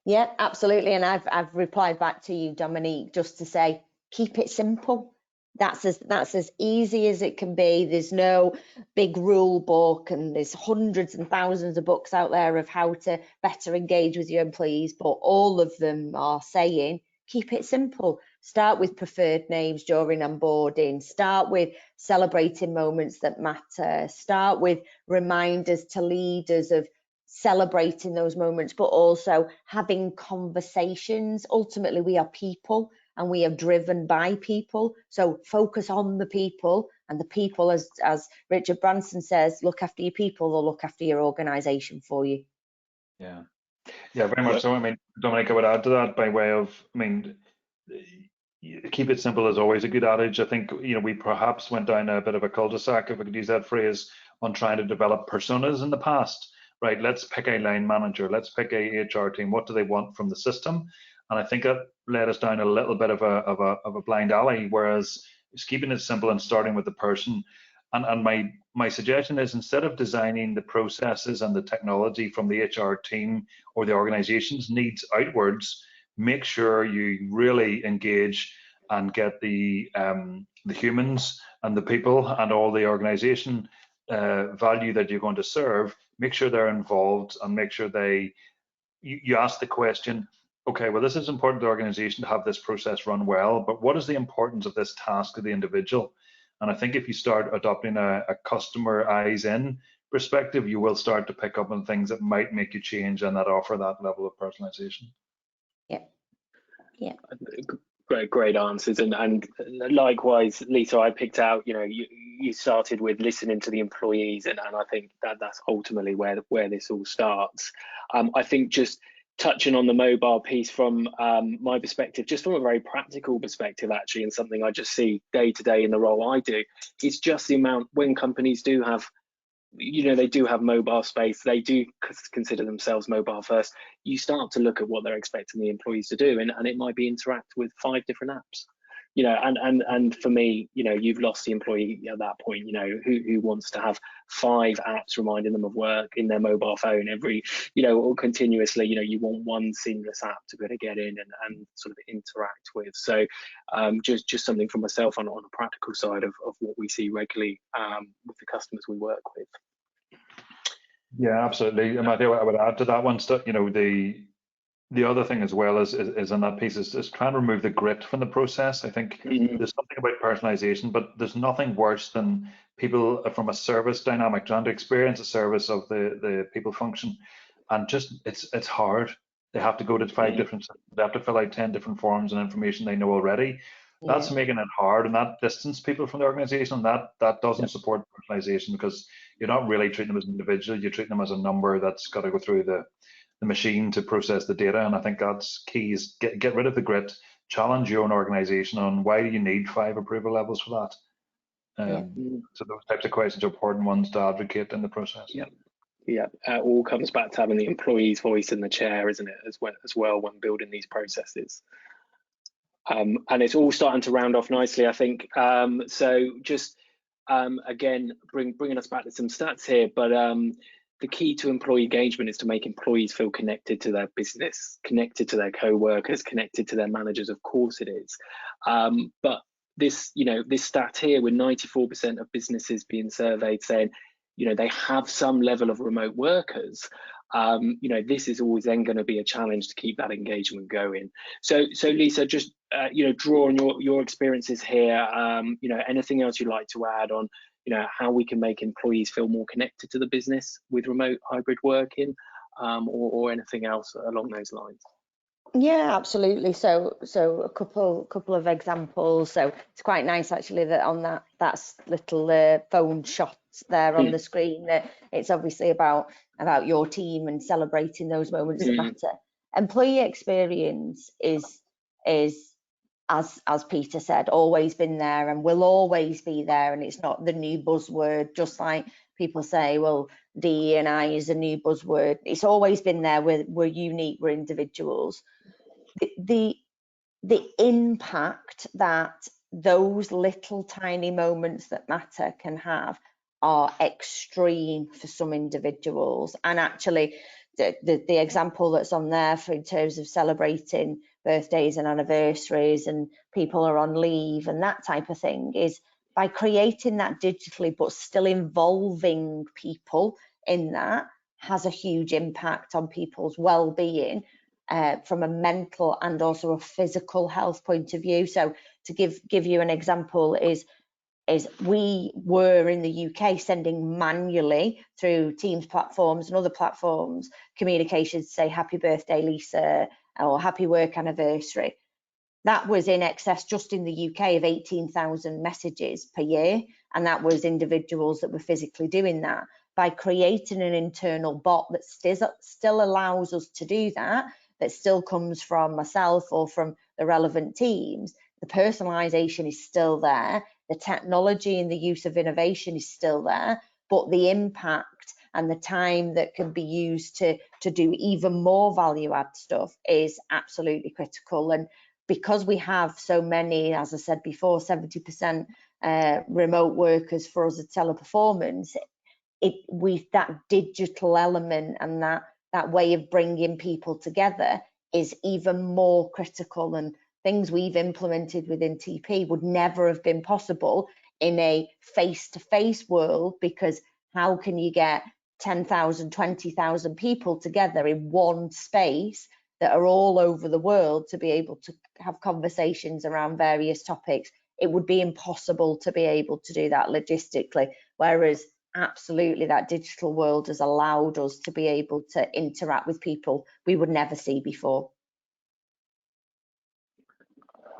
Yeah, absolutely. And I've replied back to you, Dominique, just to say, keep it simple. That's as easy as it can be. There's no big rule book, and there's hundreds and thousands of books out there of how to better engage with your employees, but all of them are saying, keep it simple. Start with preferred names during onboarding. Start with celebrating moments that matter. Start with reminders to leaders of celebrating those moments, but also having conversations. Ultimately, we are people, and we are driven by people. So focus on the people, and the people, as Richard Branson says, look after your people, they'll look after your organization for you. Yeah, very much so. I mean, Dominic, I would add to that by way of, I mean, keep it simple is always a good adage. I think, we perhaps went down a bit of a cul-de-sac, if I could use that phrase, on trying to develop personas in the past. Right, let's pick a line manager, let's pick a HR team. What do they want from the system? And I think that led us down a little bit of a blind alley, whereas it's keeping it simple and starting with the person. And my suggestion is, instead of designing the processes and the technology from the HR team or the organization's needs outwards, make sure you really engage and get the humans and the people and all the organization value that you're going to serve. Make sure they're involved, and make sure you ask the question, okay, well, this is important to the organization to have this process run well, but what is the importance of this task to the individual? And I think if you start adopting a customer eyes in perspective, you will start to pick up on things that might make you change and that offer that level of personalization. Yeah. Great answers, and likewise, Lisa, I picked out, you started with listening to the employees, and I think that's ultimately where this all starts. I think just touching on the mobile piece from my perspective, just from a very practical perspective, actually, and something I just see day to day in the role I do, it's just the amount when companies do have, they do have mobile space, they do consider themselves mobile first. You start to look at what they're expecting the employees to do, and it might be interact with 5 different apps. And for me, you've lost the employee at that point. Who wants to have 5 apps reminding them of work in their mobile phone every, or continuously. You want one seamless app to be able to get in and sort of interact with. So just something for myself on a practical side of what we see regularly with the customers we work with. Yeah, absolutely. And Matthew, I would add to that one, the other thing as well is in that piece is trying to remove the grit from the process. I think there's something about personalization, but there's nothing worse than people from a service dynamic trying to experience a service of the people function, and just it's hard. They have to go to 5 different, they have to fill out 10 different forms and information they know already. That's making it hard, and that distance people from the organization, and that doesn't support personalization, because you're not really treating them as an individual, you're treating them as a number that's got to go through the machine to process the data. And I think that's key, is get rid of the grit, challenge your own organization on why do you need 5 approval levels for that. So those types of questions are important ones to advocate in the process. All comes back to having the employee's voice in the chair, isn't it, as well when building these processes. And it's all starting to round off nicely, I think. So just again, bringing us back to some stats here, but the key to employee engagement is to make employees feel connected to their business, connected to their co-workers, connected to their managers. Of course it is. But this stat here, with 94% of businesses being surveyed saying, they have some level of remote workers, this is always then going to be a challenge to keep that engagement going. So Lisa, just draw on your experiences here. Anything else you'd like to add on how we can make employees feel more connected to the business with remote hybrid working, or anything else along those lines? Yeah, absolutely. So a couple of examples. So it's quite nice actually that on that's little phone shots there on the screen, that it's obviously about your team and celebrating those moments that matter. Employee experience is as Peter said, always been there and will always be there, and it's not the new buzzword, just like people say, well, DE&I is a new buzzword. It's always been there. We're unique, we're individuals. The impact that those little tiny moments that matter can have are extreme for some individuals. And actually the example that's on there for in terms of celebrating birthdays and anniversaries and people are on leave and that type of thing, is by creating that digitally but still involving people in that, has a huge impact on people's well-being from a mental and also a physical health point of view. So to give you an example is we were in the UK sending manually through Teams platforms and other platforms communications to say happy birthday Lisa or happy work anniversary. That was in excess just in the UK of 18,000 messages per year, and that was individuals that were physically doing that. By creating an internal bot that still allows us to do that still comes from myself or from the relevant teams, the personalization is still there, the technology and the use of innovation is still there, but the impact and the time that can be used to do even more value add stuff is absolutely critical. And because we have so many, as I said before, 70% remote workers for us at Teleperformance, that digital element and that way of bringing people together is even more critical, and things we've implemented within TP would never have been possible in a face-to-face world, because how can you get 10,000, 20,000 people together in one space that are all over the world to be able to have conversations around various topics? It would be impossible to be able to do that logistically, whereas absolutely that digital world has allowed us to be able to interact with people we would never see before.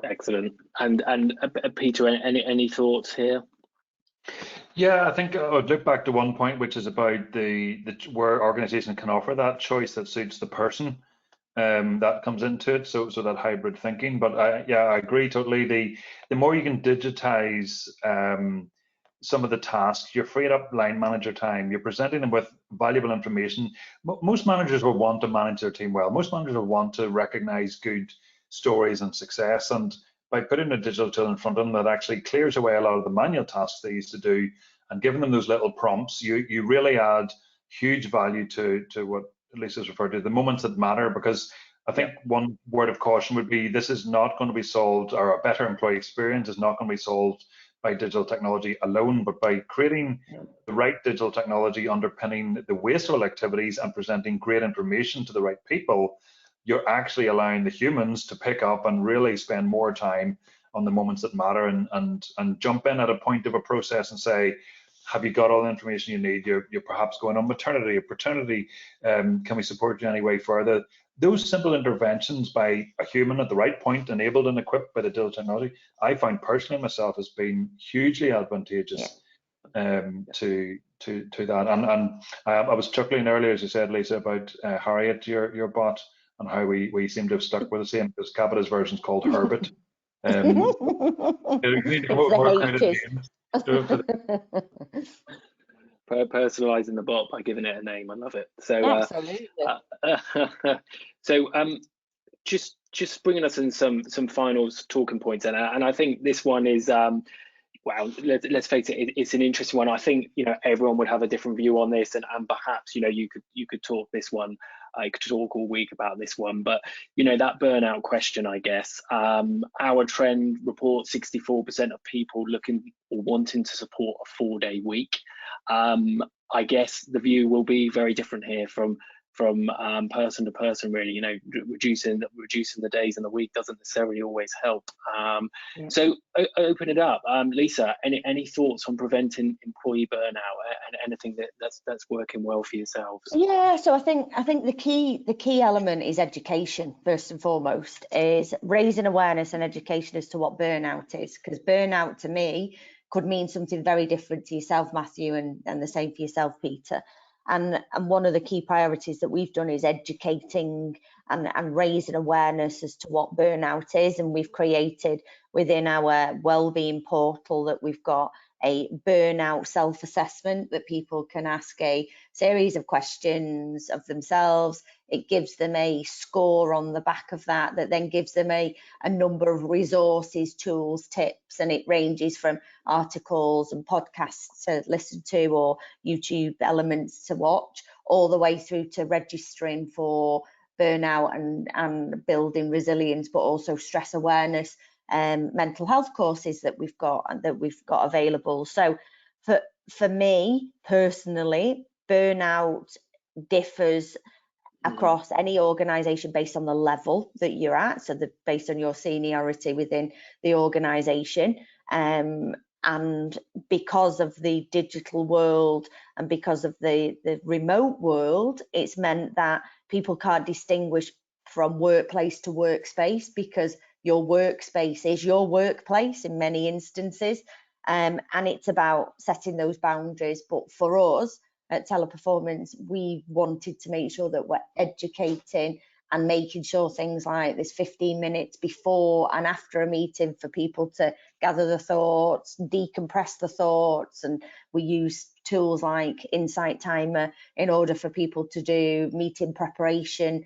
Excellent. And Peter, any thoughts here? Yeah, I think I would look back to one point, which is about the where organizations can offer that choice that suits the person. that comes into it, so that hybrid thinking. But yeah, I agree totally. The more you can digitize some of the tasks, you're freeing up line manager time, you're presenting them with valuable information. Most managers will want to manage their team well. Most managers will want to recognize good stories and success, and by putting a digital tool in front of them that actually clears away a lot of the manual tasks they used to do and giving them those little prompts, you really add huge value to what Lisa's referred to, the moments that matter. Because I think one word of caution would be, this is not going to be solved, or a better employee experience is not going to be solved by digital technology alone, but by creating the right digital technology underpinning the wasteful activities and presenting great information to the right people, you're actually allowing the humans to pick up and really spend more time on the moments that matter, and jump in at a point of a process and say, have you got all the information you need? You're perhaps going on maternity or paternity. Can we support you any way further? Those simple interventions by a human at the right point, enabled and equipped by the digital technology, I find personally myself as being hugely advantageous to that. And I was chuckling earlier, as you said, Lisa, about Harriet, your bot, and how we seem to have stuck with the same, because Capita's version is called Herbert. You need to come up with more creative names. Personalizing the bot by giving it a name. I love it. So absolutely. So just bringing us in some final talking points, and I think this one is well, let's face it, it's an interesting one. I think, you know, everyone would have a different view on this, and perhaps, you know, you could talk this one. I could talk all week about this one, but, you know, that burnout question, I guess. Our trend report, 64% of people looking or wanting to support a 4-day week. I guess the view will be very different here from person to person, really. You know, reducing the days in the week doesn't necessarily always help. So open it up. Lisa, any thoughts on preventing employee burnout, and anything that's working well for yourselves? Yeah, so I think the key element is education. First and foremost is raising awareness and education as to what burnout is, because burnout to me could mean something very different to yourself, Matthew, and the same for yourself, Peter. And one of the key priorities that we've done is educating and raising awareness as to what burnout is. And we've created within our wellbeing portal that we've got a burnout self-assessment that people can ask a series of questions of themselves. It gives them a score on the back of that then gives them a number of resources, tools, tips, and it ranges from articles and podcasts to listen to or YouTube elements to watch, all the way through to registering for burnout and building resilience, but also stress awareness, mental health courses that we've got available. So for me personally, burnout differs across any organization based on the level that you're at, so based on your seniority within the organization, and because of the digital world and because of the remote world, it's meant that people can't distinguish from workplace to workspace, because your workspace is your workplace in many instances, and it's about setting those boundaries. But for us at Teleperformance, we wanted to make sure that we're educating and making sure things like this 15 minutes before and after a meeting for people to gather the thoughts, decompress the thoughts, and we use tools like Insight Timer in order for people to do meeting preparation,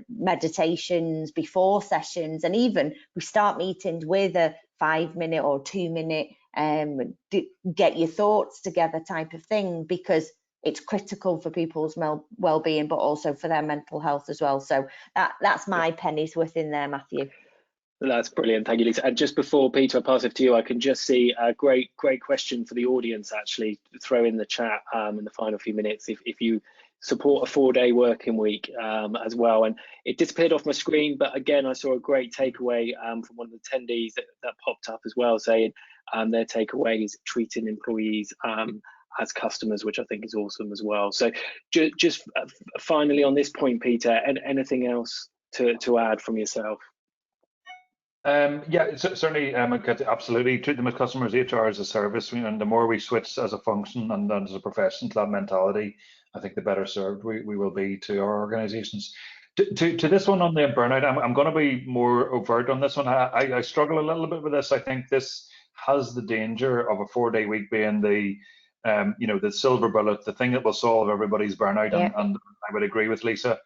meditations before sessions, and even we start meetings with a 5-minute or 2-minute get your thoughts together type of thing, because it's critical for people's well-being, but also for their mental health as well. So that's my pennies worth in there, Matthew. That's brilliant. Thank you, Lisa. And just before, Peter, I pass it to you, I can just see a great question for the audience, actually, throw in the chat in the final few minutes, if you support a 4-day working week as well. And it disappeared off my screen, but again, I saw a great takeaway from one of the attendees that popped up as well, saying their takeaway is treating employees as customers, which I think is awesome as well. So just finally on this point, Peter, anything else to add from yourself? Yeah, certainly, absolutely treat them as customers, HR as a service, and the more we switch as a function and as a profession to that mentality, I think the better served we will be to our organizations. To this one on the burnout, I'm going to be more overt on this one. I struggle a little bit with this. I think this has the danger of a 4-day week being the the silver bullet, the thing that will solve everybody's burnout. Yeah. And I would agree with Lisa.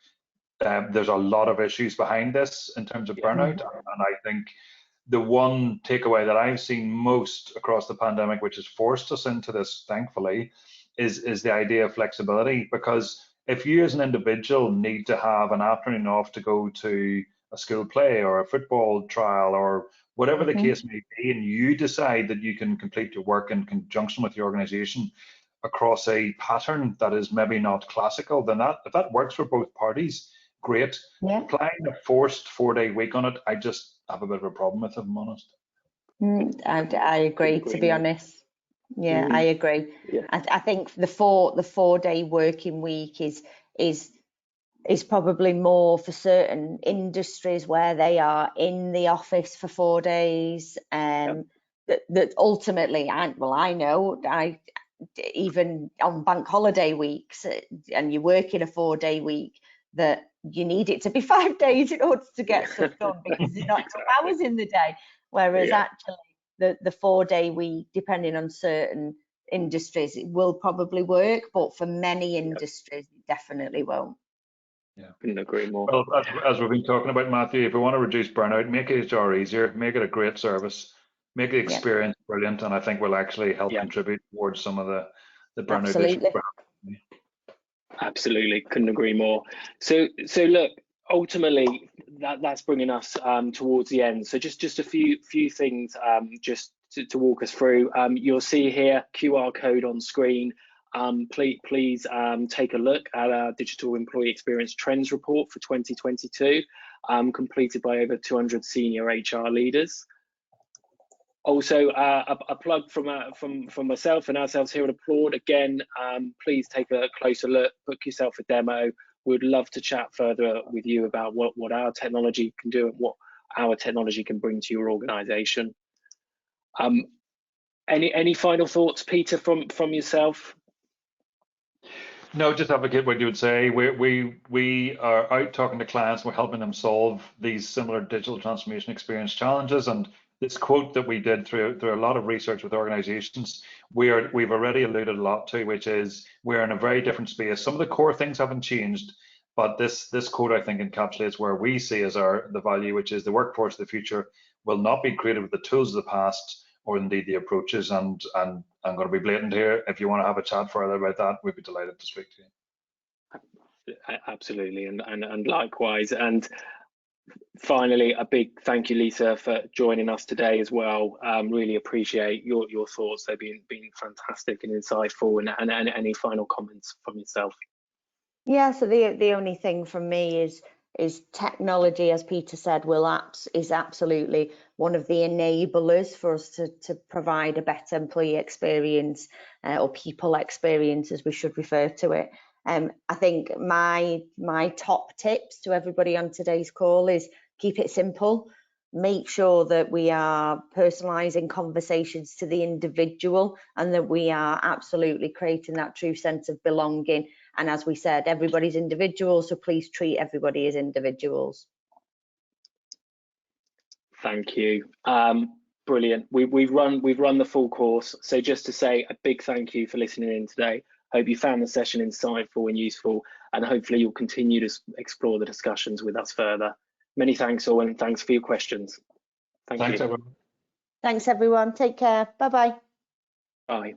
There's a lot of issues behind this in terms of burnout, and I think the one takeaway that I've seen most across the pandemic, which has forced us into this, thankfully, is the idea of flexibility. Because if you as an individual need to have an afternoon off to go to a school play or a football trial or whatever the case may be, and you decide that you can complete your work in conjunction with your organization across a pattern that is maybe not classical, then if that works for both parties, great. Yeah. Applying a forced 4-day week on it, I just have a bit of a problem with it, if I'm honest. I agree, to be honest. Yeah, I agree. Yeah. I think the 4-day working week is probably more for certain industries where they are in the office for 4 days. That ultimately, I know, even on bank holiday weeks, and you work in a 4-day week, that you need it to be 5 days in order to get stuff done, because there's not enough hours in the day. Whereas actually the 4-day week, depending on certain industries, it will probably work, but for many industries, it definitely won't. Yeah, couldn't agree more. Well, as we've been talking about, Matthew, if we want to reduce burnout, make HR easier, make it a great service, make the experience brilliant, and I think we'll actually help contribute towards some of the burnout issues. Absolutely, couldn't agree more. So look, ultimately that's bringing us towards the end. So just a few things just to walk us through. You'll see here QR code on screen. Please take a look at our Digital Employee Experience Trends Report for 2022, completed by over 200 senior HR leaders. Also, a plug from myself and ourselves here at Applaud. Again, please take a closer look, book yourself a demo. We'd love to chat further with you about what our technology can do and what our technology can bring to your organisation. Any final thoughts, Peter, from yourself? No, just advocate what you would say. We are out talking to clients. We're helping them solve these similar digital transformation experience challenges. And this quote that we did through a lot of research with organizations, we've already alluded a lot to, which is we're in a very different space. Some of the core things haven't changed, but this quote, I think, encapsulates where we see as the value, which is the workforce of the future will not be created with the tools of the past or indeed the approaches. And I'm going to be blatant here. If you want to have a chat further about that, we'd be delighted to speak to you. Absolutely, and likewise. And finally, a big thank you, Lisa, for joining us today as well. Really appreciate your thoughts. They've been fantastic and insightful. And any final comments from yourself? Yeah, so the only thing from me is technology, as Peter said, is absolutely one of the enablers for us to provide a better employee experience or people experience, as we should refer to it. I think my top tips to everybody on today's call is keep it simple. Make sure that we are personalising conversations to the individual and that we are absolutely creating that true sense of belonging. And as we said, everybody's individual, so please treat everybody as individuals. Thank you. Brilliant. We've run the full course. So just to say a big thank you for listening in today. Hope you found the session insightful and useful, and hopefully you'll continue to explore the discussions with us further. Many thanks all, and thanks for your questions. Thanks, everyone. Thanks, everyone. Take care. Bye-bye. Bye.